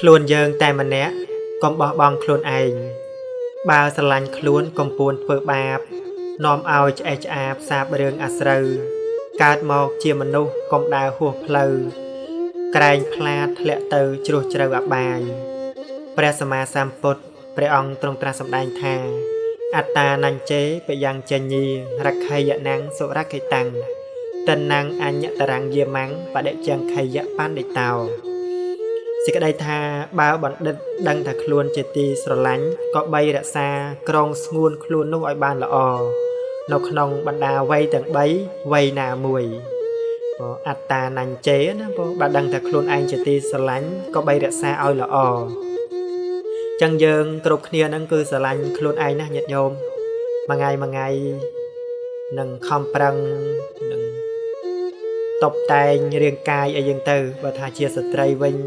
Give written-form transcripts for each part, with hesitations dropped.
ខ្លួនយើងតែម្នាក់កុំបោះបង់ខ្លួនឯងបើស្រឡាញ់ខ្លួនកុំពួនធ្វើបាបនាំឲ្យឆ្អេះឆ្អាបសាបរឿងអាស្រូវកើតមកជាមនុស្សកុំដើរហួសផ្លូវក្រែងផ្លាតធ្លាក់ទៅជ្រោះជ្រៅអបាយព្រះសម្មាសម្ពុទ្ធព្រះអង្គទ្រង់ត្រាស់សម្ដែងថាអត្តានញ្ញចេបយ៉ាងចញ្ញីរក្ខយណាំងសុរកិតាំងតណ្ណងអញ្ញតរង្គយាមੰបដិចង្ខយបណ្ឌិតោសេចក្តីថាបើបណ្ឌិតដឹងថាខ្លួនជាទីស្រឡាញ់ក៏បីរក្សាក្រងស្ងួនខ្លួននោះឲ្យបានល្អនៅក្នុងបណ្ដាវ័យទាំង3វ័យណាមួយអត្តានញ្ញចេណាបើដឹងថាខ្លួនឯងជាទីស្រឡាញ់ក៏បីរក្សាឲ្យល្អចឹងយើងគ្រប់គ្នាហ្នឹងគឺស្រឡាញ់ខ្លួនឯងណាញាតិញោមមួយថ្ងៃនឹងខំប្រឹងនឹងតបតែងរាងកាយអីយ៉ាងទៅបើថាជាស្ត្រីវិញ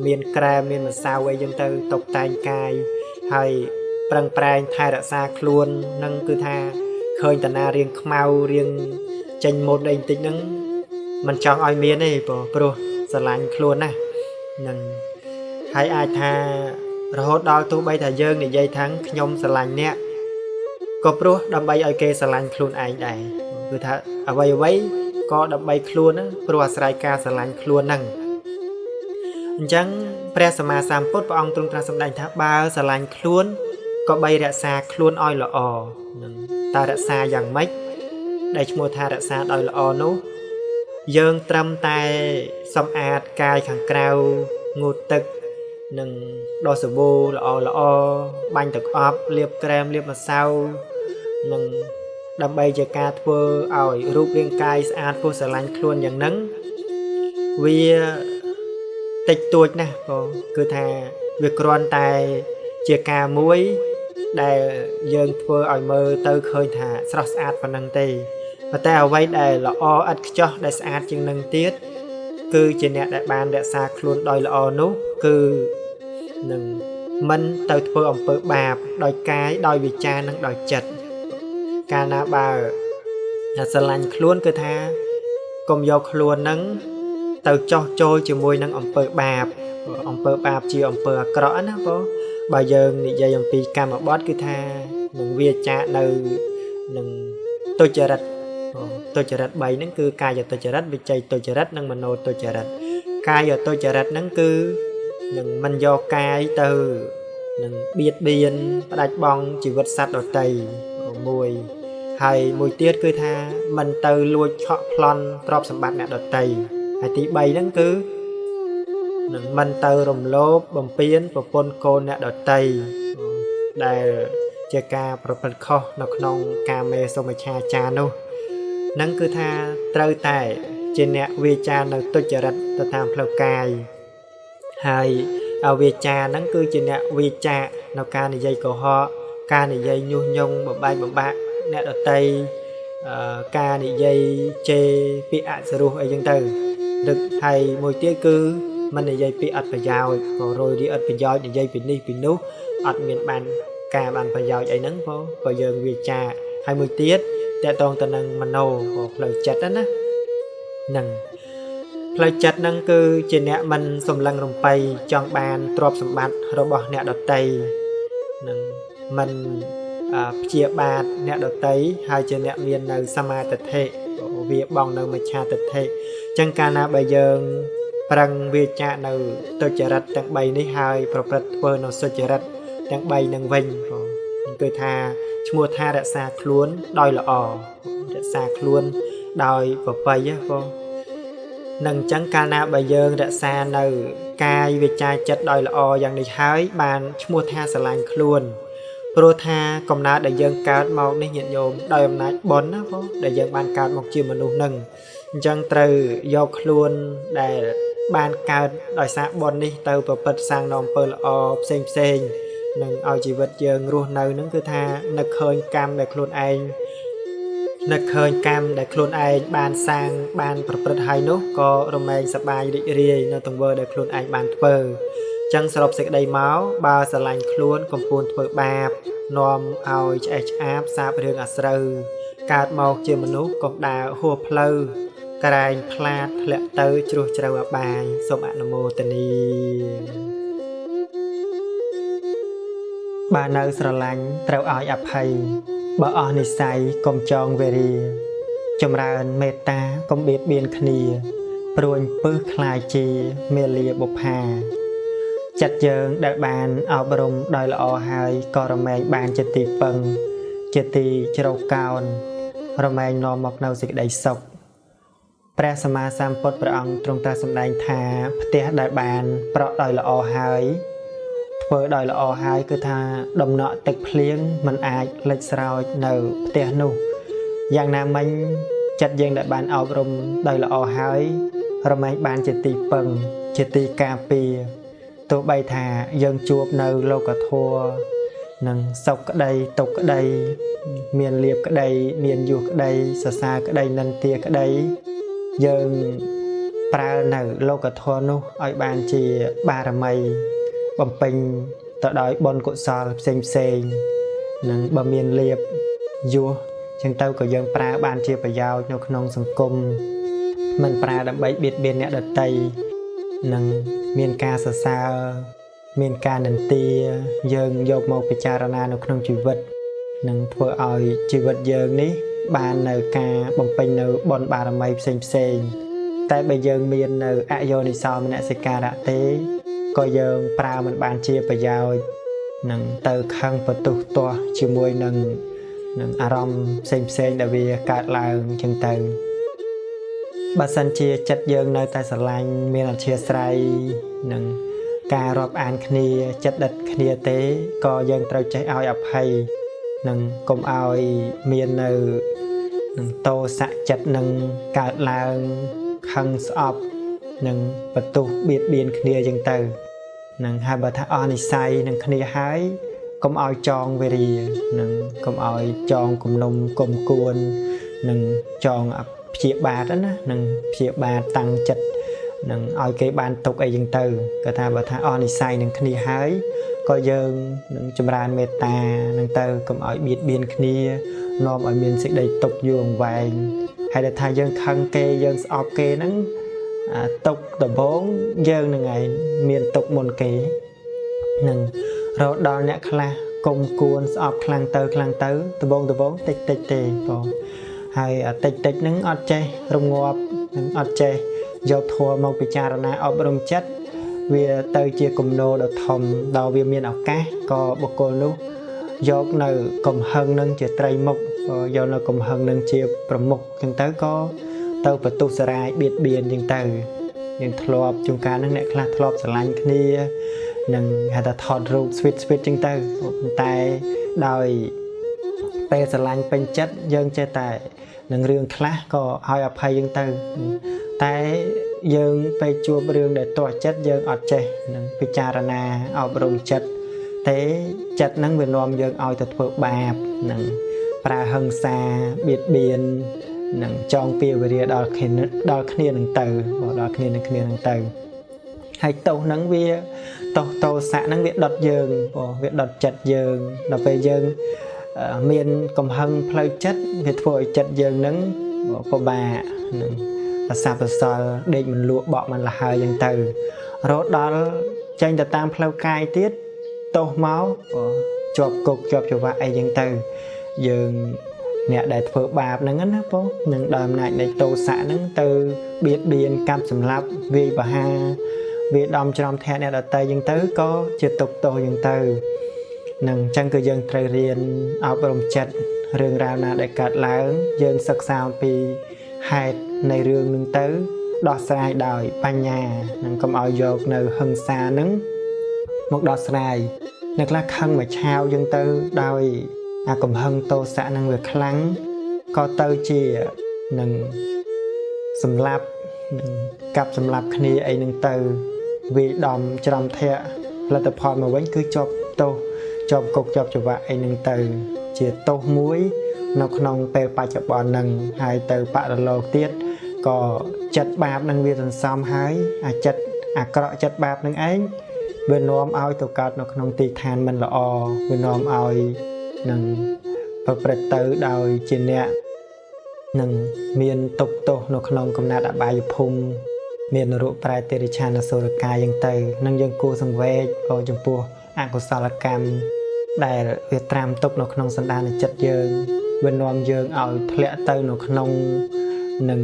មានក្រែមមានម្សៅអីយ៉ាងទៅតបតែងកាយហើយប្រឹងប្រែងថែរក្សាខ្លួននឹងគឺថាឃើញតាណារាងខ្មៅរាងចេញមុនអីបន្តិចហ្នឹងមិនចង់ឲ្យមានទេព្រោះស្រឡាញ់ខ្លួនណានឹងហើយអាចថារហូតដល់ទោះបីថាយើងនិយាយថាខ្ញុំស្រឡាញ់អ្នកក៏ព្រោះដើម្បីឲ្យគេស្រឡាញ់ខ្លួនឯងដែរគឺថាអ្វីក៏ដើម្បីខ្លួនហ្នឹងព្រោះអាស្រ័យការស្រឡាញ់ខ្លួនហ្នឹងអញ្ចឹងព្រះសម្មាសម្ពុទ្ធព្រះអង្គទ្រង់ត្រាស់សម្ដែងថាបើស្រឡាញ់ខ្លួនក៏បីរក្សាខ្លួនឲ្យល្អនឹងតើរក្សាយ៉ាងម៉េចដែលឈ្មោះថារក្សាដោយល្អនោះយើងត្រឹមតែសម្អាតកាយខាងក្រៅងូតទឹកនឹងដោះសាប៊ូល្អបាញ់ទឹកអប់លាបក្រែមលាបម្សៅនឹងដើម្បីជាការធ្វើឲ្យរូបរាងកាយស្អាតពោះស្រឡាញ់ខ្លួនយ៉ាងហ្នឹងវាតិចតួចណាស់គឺថាវាគ្រាន់តែជាការមួយដែលយើងធ្វើឲ្យមើលទៅឃើញថាស្រស់ស្អាតប៉ុណ្ណឹងទេប៉ុន្តែអ្វីដែលល្អឥតខ្ចោះដែលស្អាតជាងនឹងទៀតគឺជាអ្នកដែលបានរក្សាខ្លួនដោយល្អនោះគឺនឹងមិនទៅធ្វើអំពើបាបដោយកាយដោយវាចានិងដោយចិត្តកាលណាបើស្រឡាញ់ខ្លួនគឺថាកុំយកខ្លួននឹងទៅចោះចូលជាមួយនឹងអំពើបាបជាអំពើអាក្រក់ណាបើយើងនិយាយអំពីកម្មបត្តិគឺថានឹងវាចានៅនឹងទុច្ចរិត3ហ្នឹងគឺកាយទុច្ចរិតវិច័យទុច្ចរិតនិងមโนទុច្ចរិតកាយទុច្ចរិតហ្នឹងគឺនឹងមិនយកកាយទៅនឹងបៀតបៀនផ្ដាច់បង់ជីវិតសត្វដទៃមួយហើយមួយទៀតគឺថាមិនទៅលួចឆក់ប្លន់ទ្រព្យសម្បត្តិអ្នកដទៃហើយទី3ហ្នឹងគឺនឹងមិនទៅរំលោភបំពានប្រពន្ធកូនអ្នកដទៃដែលជាការប្រព្រឹត្តខុសនៅក្នុងកាមេសុមិច្ឆាចារនោះហ្នឹងគឺថាត្រូវតែជាអ្នកវាចានៅទុច្ចរិតទៅតាមផ្លូវកាយហើយវាចាហ្នឹងគឺជាអ្នកវាចានៅការនិយាយកុហកការនិយាយញុះញង់បំបែកបំបាក់អ្នកដទៃការនិយាយជេរពាក្យអសរោះអីចឹងទៅដឹកហើយមួយទៀតគឺមិននិយាយពាក្យអត់ប្រយោជន៍ក៏រយរីអត់ប្រយោជន៍និយាយពីនេះពីនោះអត់មានបានការបានប្រយោជន៍អីហ្នឹងក៏យើងវាចាហើយមួយទៀតតកតងទៅនឹងមโนក៏ផ្លូវចិត្តណាហ្នឹងផ្លូវចិត្តហ្នឹងគឺជាអ្នកមិនសម្លឹងរំពៃចង់បានទ្រព្យសម្បត្តិរបស់អ្នកដទៃនឹងមិនព្យាបាទអ្នកដទៃហើយជាអ្នកមាននៅសមាទិដ្ឋិវាបងនៅមិច្ឆាទិដ្ឋិចឹងកាលណាបើយើងប្រឹងវាចានៅទុច្ចរិតទាំង3នេះហើយប្រព្រឹត្តធ្វើនៅសុចរិតទាំង3នឹងវិញគឺថាឈ្មោះថារក្សាខ្លួនដោយល្អរក្សាខ្លួនដោយប្រពៃនឹងអញ្ចឹងកាលណាបើយើងរក្សានៅកាយវាចាចិត្តដោយល្អយ៉ាងនេះហើយបានឈ្មោះថាស្រឡាញ់ខ្លួនព្រោះថាកំណើតដែលយើងកើតមកនេះញាតិញោមដោយអំណាចបុណ្យណាដែលយើងបានកើតមកជាមនុស្សនឹងអញ្ចឹងត្រូវយកខ្លួនដែលបានកើតដោយសារបុណ្យនេះទៅប្រព្រឹត្តសាងនៅអំពើល្អផ្សេងនឹងឲ្យជីវិតយើងរស់នៅនឹងគឺថានឹកឃើញកម្មដែលខ្លួនឯងបានសាងបានប្រព្រឹត្តហើយនោះក៏រមែងសប្បាយរីករាយនៅទង្វើដែលខ្លួនឯងបានធ្វើចឹងសរុបសេចក្តីមកបើស្រឡាញ់ខ្លួនកុំពួនធ្វើបាបនាំឲ្យឆ្អេះឆ្អាបសាបរឿងអាស្រូវកើតមកជាមនុស្សកុំដើរហួសផ្លូវ ក្រែងផ្លាតធ្លាក់ទៅជ្រោះជ្រៅអបាយសូមអនុមោទនាបើនៅស្រឡាញ់ត្រូវឲ្យអភ័យបើអស់និស្ស័យកុំចងវេរាចម្រើនមេត្តាកុំបៀតបៀនគ្នាព្រួញពឹសខ្លាយជាមេលាបុប្ផាចិត្តយើងដែលបានអប់រំដោយល្អហើយក៏រមែងបានជាទីពឹងជាទីជ្រៅកោនរមែងនាំមកនៅសេចក្តីសុខព្រះសម្មាសម្ពុទ្ធព្រះអង្គទ្រង់ត្រាស់សម្ដែងថាផ្ទះដែលបានប្រក់ដោយល្អហើយធ្វើដោយល្អហើយគឺថាដំណក់ទឹកភ្លៀងមិនអាចលិចស្រោចនៅផ្ទះនោះយ៉ាងណាមិញចិត្តយើងដែលបានអប់រំដោយល្អហើយរមែងបានជាទីពឹងជាទីការពារទោះបីថាយើងជួបនៅលោកធម៌នឹងសុខក្តីទុក្ខក្តីមានលៀបក្តីមានយុះក្តីសរសើរក្តីនិន្ទាក្តីយើងប្រើនៅលោកធម៌នោះឲ្យបានជាបារមីបំពេញទៅដោយបុណ្យកុសលផ្សេងនឹងបើមានលៀបយុះចឹងទៅក៏យើងប្រើបានជាប្រយោជន៍នៅក្នុងសង្គមមិនប្រើដើម្បីបៀតបៀនអ្នកដទៃនឹងមានការសរសើរមានការនិន្ទាយើងយកមកពិចារណានៅក្នុងជីវិតនឹងធ្វើឲ្យជីវិតយើងនេះបាននៅការបំពេញនៅបុណ្យបារមីផ្សេងតែបើយើងមាននៅអយោនិសោមនសិការៈទេក៏យើងប្រើមិនបានជាប្រយោជន៍នឹងទៅខឹងបន្ទោសទាស់ជាមួយនឹងអារម្មណ៍ផ្សេងដែលវាកើតឡើងចឹងទៅបើសិនជាចិត្តយើងនៅតែស្រឡាញ់មានអធិស្ឋាននឹងការរាប់អានគ្នាចិត្តដិតគ្នាទេក៏យើងត្រូវចេះឲ្យអភ័យនឹងកុំឲ្យមាននៅតោសៈចិត្តនឹងកើតឡើងខឹងស្អប់នឹងបន្ទោសបៀតបៀនគ្នាចឹងទៅនឹងហើយបើថាអស់និស្ស័យនឹងគ្នាហើយកុំឲ្យចងវេរានឹងកុំឲ្យចងគំនុំគុំគួននឹងចងព្យាបាទណានឹងព្យាបាទតាំងចិត្តនឹងឲ្យគេបានទុកអីចឹងទៅគាត់ថាបើថាអស់និស្ស័យនឹងគ្នាហើយក៏យើងនឹងចម្រើនមេត្តានឹងទៅកុំឲ្យបៀតបៀនគ្នានាំឲ្យមានសេចក្តីទុកយូរអង្វែងហើយដែលថាយើងខឹងគេយើងស្អប់គេហ្នឹងទុកដំបងយើងនឹងឯងមានទុកមុនគេនឹងរហូតដល់អ្នកខ្លះគុំគួនស្អប់ខ្លាំងទៅដំបងតិចទេបងហើយតិចហ្នឹងអត់ចេះរងាប់នឹងអត់ចេះយកធម៌មកពិចារណាអប់រំចិត្តវាទៅជាគំនោដ៏ធំដល់វាមានឱកាសក៏បុគ្គលនោះយកនៅកំហឹងនឹងជាត្រីមុខយកនៅកំហឹងនឹងជាប្រមុខចឹងទៅក៏ទៅបន្ទុះសារាយបៀតបៀនចឹងទៅយើងធ្លាប់ជួនកាលហ្នឹងអ្នកខ្លះធ្លាប់ស្រឡាញ់គ្នានឹងហៅថាថតរូបស្វីតចឹងទៅតែដោយពេលស្រឡាញ់ពេញចិត្តយើងចេះតែនឹងរឿងខ្លះក៏ឲ្យអភ័យយើងទៅតែយើងទៅជួបរឿងដែលទាស់ចិត្តយើងអត់ចេះនឹងពិចារណាអប់រំចិត្តទេចិត្តហ្នឹងវានាំយើងឲ្យទៅធ្វើបាបនឹងប្រើហិង្សាបៀតបៀននឹងចងពៀវេរាដល់គ្នានឹងទៅដល់គ្នានឹងទៅហើយទោសហ្នឹងវាទោសៈហ្នឹងវាដុតយើងវាដុតចិត្តយើងដល់ពេលយើងមានកំហឹងផ្លូវចិត្តវាធ្វើឲ្យចិត្តយើងហ្នឹងពិបាកនឹងប្រសាប្រសល់ដេកមិនលក់បក់មិនលះហើយចឹងទៅរហូតដល់ចេញទៅតាមផ្លូវកាយទៀតទោសមកជាប់គុកជាប់ច្រវាក់អីចឹងទៅយើងអ្នកដែលធ្វើបាបហ្នឹងណាបងនឹងដោយអំណាចនៃទោសៈហ្នឹងទៅបៀតបៀនកាប់សម្លាប់វាយប្រហារវាដំច្រំធាក់អ្នកដទៃចឹងទៅក៏ជាទុកទោសចឹងទៅនឹងអញ្ចឹងគឺយើងត្រូវរៀនអប់រំចិត្តរឿងរ៉ាវណាដែលកើតឡើងយើងសិក្សាអំពីហេតុនៃរឿងនឹងទៅដោះស្រាយដោយបញ្ញានឹងកុំឲ្យយកនៅហិង្សានឹងមកដោះស្រាយអ្នកខ្លះខឹងមកឆាវយើងទៅដោយអាកំហឹងទោសៈនឹងវាខ្លាំងក៏ទៅជានឹងសម្លាប់នឹងកាប់សម្លាប់គ្នាអីនឹងទៅវាដំច្រំធាក់ផលិតផលមកវិញគឺជាប់ទោសជាប់គុកជាប់ច្រវាក់អីនឹងទៅជាទោសមួយនៅក្នុងពេលបច្ចុប្បន្ននឹងហើយទៅបរលោកទៀតក៏ចិត្តបាបនឹងវាសន្សំហើយអាចិត្តអាក្រក់ចិត្តបាបនឹងឯងវានាំឲ្យទៅកើតនៅក្នុងទីឋានមិនល្អវានាំឲ្យនឹងប្រព្រឹត្តទៅដោយជាអ្នក នឹងមានទុកទោសនៅក្នុងកំណត់អបាយភូមិមាននរកប្រែតិរិឆានសូរកាយយ៉ាងទៅនឹងយើងគួរសង្វេគចំពោះអកុសលកម្មដែលវាត្រាំទុកនៅក្នុងសន្តានចិត្តយើងវានាំយើងឲ្យធ្លាក់ទៅនៅក្នុងនឹង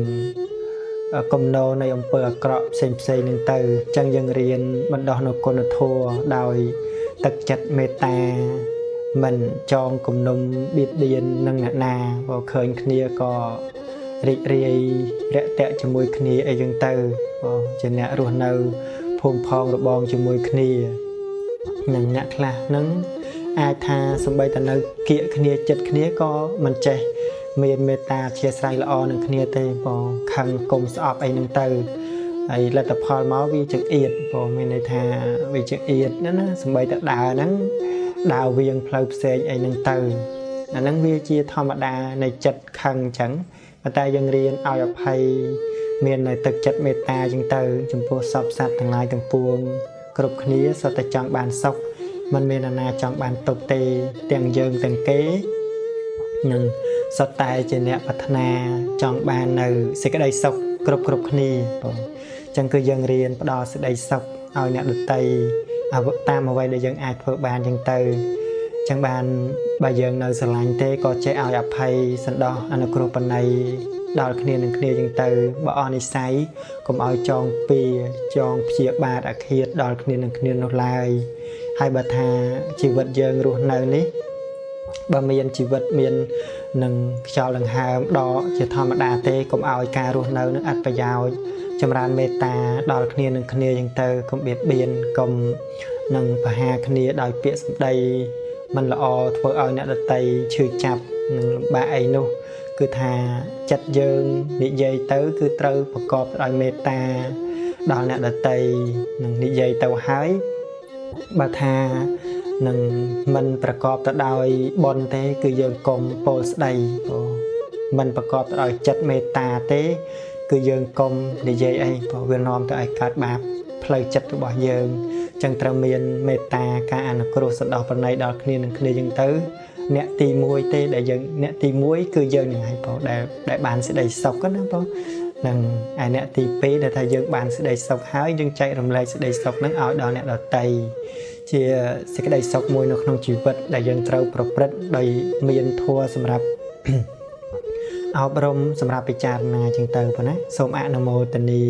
គំនោនៃអំពើអាក្រក់ផ្សេងនឹងទៅអញ្ចឹងយើងរៀនបណ្ដោះនៅគុណធម៌ដោយទឹកចិត្តមេត្តាមិនចងគំនុំបៀតបៀននឹងអ្នកណាបើឃើញគ្នាក៏រីករាយរាក់ទាក់ជាមួយគ្នាអីចឹងទៅជាអ្នករស់នៅភូមិផងរបងជាមួយគ្នានឹងអ្នកខ្លះនឹងអាចថាសម្បីតែនៅគៀកគ្នាចិត្តគ្នាក៏មិនចេះមានមេត្តាអធិស្ឋានល្អនឹងគ្នាទេបងខឹងគុំស្អប់អីនឹងទៅហើយលទ្ធផលមកវាចង្អៀតបងមានន័យថាវាចង្អៀតណាសម្បីតែដើរហ្នឹងដើរវៀងផ្លូវផ្សេងអីនឹងទៅអាហ្នឹងវាជាធម្មតានៃចិត្តខឹងអញ្ចឹងប៉ុន្តែយើងរៀនឲ្យអភ័យមាននៅទឹកចិត្តមេត្តាអញ្ចឹងទៅចំពោះសពសត្វទាំងឡាយទាំងពួងគ្រប់គ្នាសុទ្ធតែចង់បានសុខមិនមាននរណាចង់បានទុក្ខទេទាំងយើងទាំងគេនឹងសុទ្ធតែជាអ្នកប្រាថ្នាចង់បាននៅសេចក្តីសុខគ្រប់គ្នាបងអញ្ចឹងគឺយើងរៀនផ្ដល់សេចក្តីសុខឲ្យអ្នកដទៃតាមអ្វីដែលយើងអាចធ្វើបានអញ្ចឹងទៅអញ្ចឹងបានបើយើងនៅស្រឡាញ់ទេក៏ចេះឲ្យអភ័យសន្តោសអនុគ្រោះបណីដល់គ្នានឹងគ្នាអញ្ចឹងទៅបើអស់និស្ស័យកុំឲ្យចងពៀចងព្យាបាទអាឃាតដល់គ្នានឹងគ្នានោះឡើយហើយបើថាជីវិតយើងរស់នៅនេះបើមានជីវិតមាននឹងខ្យល់ដង្ហើមដកជាធម្មតាទេកុំឲ្យការរស់នៅនឹងអត្ថប្រយោជន៍ចម្រើនមេត្តាដល់គ្នានឹងគ្នាយ៉ាងទៅកុំបៀតបៀនកុំនឹងបហាគ្នាដោយពាក្យសម្ដីមិនល្អធ្វើឲ្យអ្នកដទៃឈឺចាប់នឹងលំបាកអីនោះគឺថាចិត្តយើងនិយាយទៅគឺត្រូវប្រកបដោយមេត្តាដល់អ្នកដទៃនឹងនិយាយទៅហើយបើថានឹងមិនប្រកបទៅដោយបុណ្យទេគឺយើងកុំពោលស្ដីមិនប្រកបទៅដោយចិត្តមេត្តាទេគឺយើងកុំនិយាយអីព្រោះវានាំទៅឲ្យកើតបាបផ្លូវចិត្តរបស់យើងចឹងត្រូវមានមេត្តាការអនុគ្រោះសន្តោសប្រណីដល់គ្នានឹងគ្នាចឹងទៅអ្នកទី1ទេដែលយើងអ្នកទី1គឺយើងនឹងហើយបងដែលបានសេចក្តីសុខណាបងនឹងឯអ្នកទី2ដែលថាយើងបានសេចក្តីសុខហើយយើងចែករំលែកសេចក្តីសុខនឹងឲ្យដល់អ្នកដទៃជាសេចក្តីសុខមួយនៅក្នុងជីវិតដែលយើងត្រូវប្រព្រឹត្តដោយមានធម៌សម្រាប់អប់រំសម្រាប់ពិចារណាចឹងទៅប៉ុណ្ណាសូមអនុមោទនា